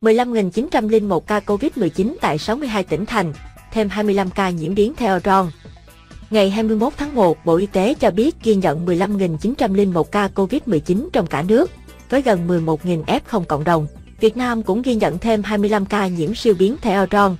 15.901 ca COVID-19 tại 62 tỉnh thành, thêm 25 ca nhiễm biến theo Omicron. Ngày 21 tháng 1, Bộ Y tế cho biết ghi nhận 15.901 ca COVID-19 trong cả nước, với gần 11.000 F0 cộng đồng. Việt Nam cũng ghi nhận thêm 25 ca nhiễm siêu biến thể Omicron.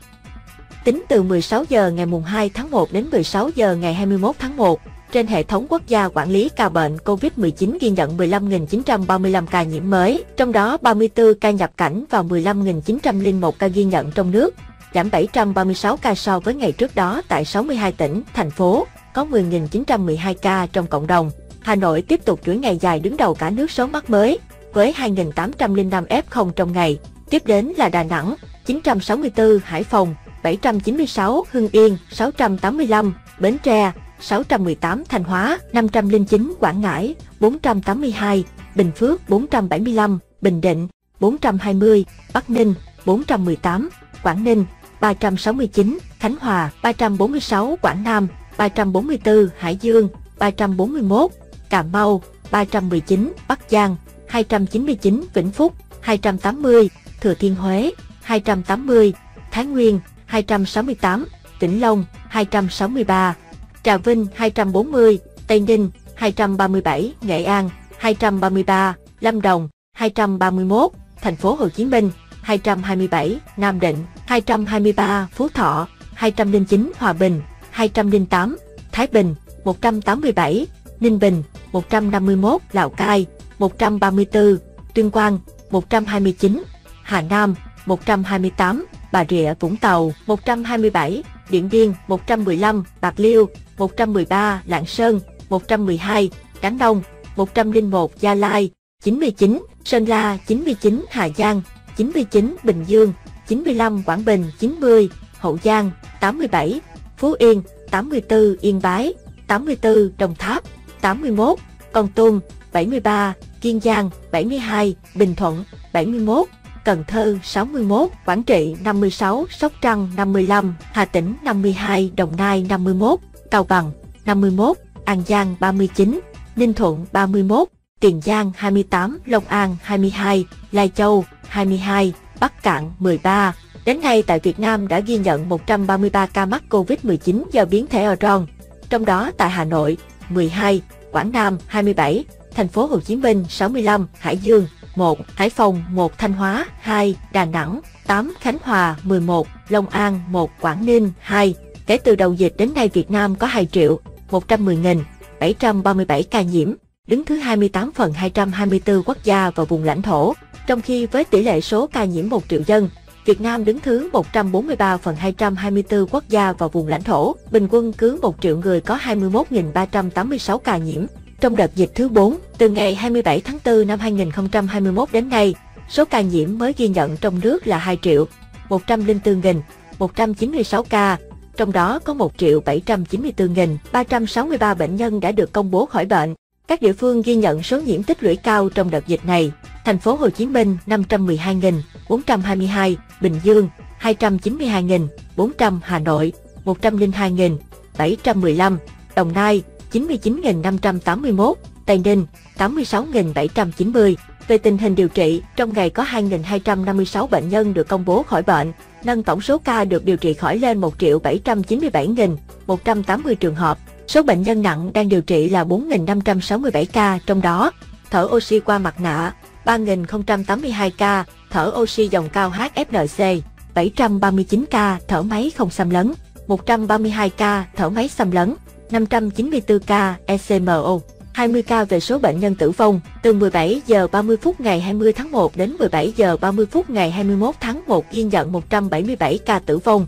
Tính từ 16 giờ ngày 2 tháng 1 đến 16 giờ ngày 21 tháng 1, trên hệ thống quốc gia quản lý ca bệnh COVID-19 ghi nhận 15.935 ca nhiễm mới, trong đó 34 ca nhập cảnh và 15.901 ca ghi nhận trong nước, giảm 736 ca so với ngày trước đó tại 62 tỉnh, thành phố, có 10.912 ca trong cộng đồng. Hà Nội tiếp tục chuỗi ngày dài đứng đầu cả nước số mắc mới, với 2.805 F0 trong ngày. Tiếp đến là Đà Nẵng, 964, Hải Phòng, 796, Hưng Yên, 685, Bến Tre, 618, Thanh Hóa, 509, Quảng Ngãi, 482, Bình Phước, 475, Bình Định, 420, Bắc Ninh, 418, Quảng Ninh, 369, Khánh Hòa, 346, Quảng Nam, 344, Hải Dương, 341, Cà Mau, 319, Bắc Giang, 299, Vĩnh Phúc, 280, Thừa Thiên Huế, 280, Thái Nguyên, 268, Vĩnh Long, 263, Trà Vinh, 240, Tây Ninh, 237, Nghệ An, 233, Lâm Đồng, 231, Thành phố Hồ Chí Minh, 227, Nam Định, 223, Phú Thọ, 209, Hòa Bình, 208, Thái Bình, 187, Ninh Bình, 151, Lào Cai, 134, Tuyên Quang, 129, Hà Nam, 128, Bà Rịa Vũng Tàu, 127, Điện Biên, 115, Bạc Liêu, 113, Lạng Sơn, 112, Đắk Nông, 101, Gia Lai, 99, Sơn La, 99, Hà Giang, 99, Bình Dương, 95, Quảng Bình, 90, Hậu Giang, 87, Phú Yên, 84, Yên Bái, 84, Đồng Tháp, 81, Kon Tum, 73, Kiên Giang, 72, Bình Thuận, 71, Cần Thơ 61, Quảng Trị 56, Sóc Trăng 55, Hà Tĩnh 52, Đồng Nai 51, Cao Bằng 51, An Giang 39, Ninh Thuận 31, Tiền Giang 28, Long An 22, Lai Châu 22, Bắc Kạn 13. Đến nay tại Việt Nam đã ghi nhận 133 ca mắc COVID-19 do biến thể Omicron, trong đó tại Hà Nội 12, Quảng Nam 27, Thành phố Hồ Chí Minh 65, Hải Dương 1, Hải Phòng 1, Thanh Hóa 2, Đà Nẵng 8, Khánh Hòa 11, Long An 1, Quảng Ninh 2. Kể từ đầu dịch đến nay Việt Nam có 2.110.737 ca nhiễm, đứng thứ 28 phần 224 quốc gia và vùng lãnh thổ, trong khi với tỷ lệ số ca nhiễm 1 triệu dân, Việt Nam đứng thứ 143 phần 224 quốc gia và vùng lãnh thổ, bình quân cứ 1 triệu người có 21.386 ca nhiễm. Trong đợt dịch thứ 4, từ ngày 27 tháng 4 năm 2021 đến nay, số ca nhiễm mới ghi nhận trong nước là 2.104.196 ca, trong đó có 1.794.363 bệnh nhân đã được công bố khỏi bệnh. Các địa phương ghi nhận số nhiễm tích lũy cao trong đợt dịch này: Thành phố Hồ Chí Minh 512.422, Bình Dương 292.400, Hà Nội 102.715, Đồng Nai 99.581, Tây Ninh 86.790. Về tình hình điều trị, trong ngày có 2.256 bệnh nhân được công bố khỏi bệnh, nâng tổng số ca được điều trị khỏi lên 1.797.180 trường hợp. Số bệnh nhân nặng đang điều trị là 4.567 ca, trong đó thở oxy qua mặt nạ 3.082 ca, thở oxy dòng cao HFNC 739 ca, thở máy không xâm lấn 132 ca, thở máy xâm lấn 594 ca, ECMO 20 ca. Về số bệnh nhân tử vong, từ 17 giờ 30 phút ngày 20 tháng 1 đến 17 giờ 30 phút ngày 21 tháng 1 ghi nhận 177 ca tử vong.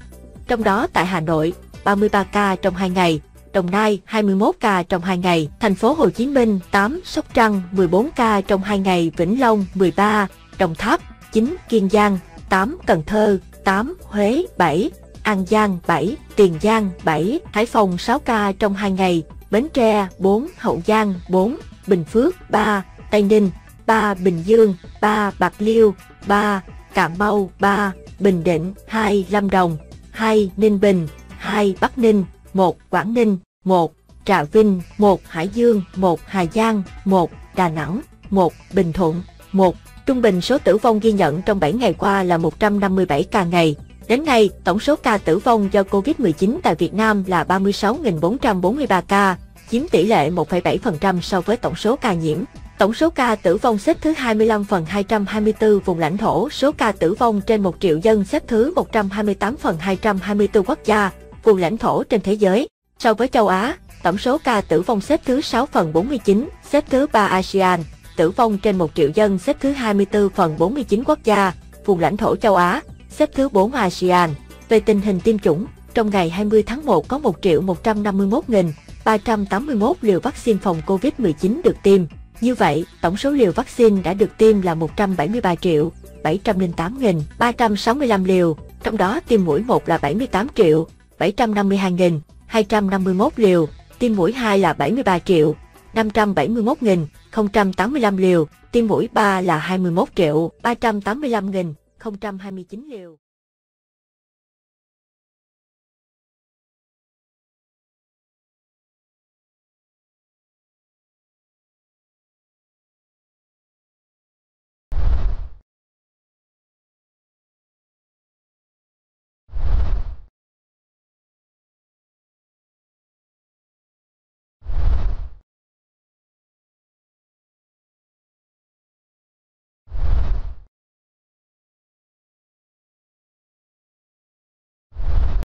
Trong đó tại Hà Nội, 33 ca trong 2 ngày, Đồng Nai 21 ca trong 2 ngày, Thành phố Hồ Chí Minh 8, Sóc Trăng 14 ca trong 2 ngày, Vĩnh Long 13, Đồng Tháp 9, Kiên Giang 8, Cần Thơ 8, Huế 7, An Giang 7, Tiền Giang 7, Hải Phòng 6 ca trong 2 ngày, Bến Tre 4, Hậu Giang 4, Bình Phước 3, Tây Ninh 3, Bình Dương 3, Bạc Liêu 3, Cà Mau 3, Bình Định 2, Lâm Đồng 2, Ninh Bình 2, Bắc Ninh 1, Quảng Ninh 1, Trà Vinh 1, Hải Dương 1, Hà Giang 1, Đà Nẵng 1, Bình Thuận 1. 1. Trung bình số tử vong ghi nhận trong 7 ngày qua là 157 ca ngày. Đến nay, tổng số ca tử vong do Covid-19 tại Việt Nam là 36.443 ca, chiếm tỷ lệ 1,7% so với tổng số ca nhiễm. Tổng số ca tử vong xếp thứ 25 phần 224 vùng lãnh thổ, số ca tử vong trên 1 triệu dân xếp thứ 128 phần 224 quốc gia, vùng lãnh thổ trên thế giới. So với châu Á, tổng số ca tử vong xếp thứ 6 phần 49, xếp thứ 3 ASEAN, tử vong trên 1 triệu dân xếp thứ 24 phần 49 quốc gia, vùng lãnh thổ châu Á, xếp thứ 4 ASEAN. Về tình hình tiêm chủng, trong ngày 20 tháng 1 có 1.151.381 liều vaccine phòng Covid-19 được tiêm. Như vậy, tổng số liều vaccine đã được tiêm là 173.708.365 liều, trong đó tiêm mũi 1 là 78.752.251 liều, tiêm mũi 2 là 73.571.085 liều, tiêm mũi 3 là 21.385.029 liều.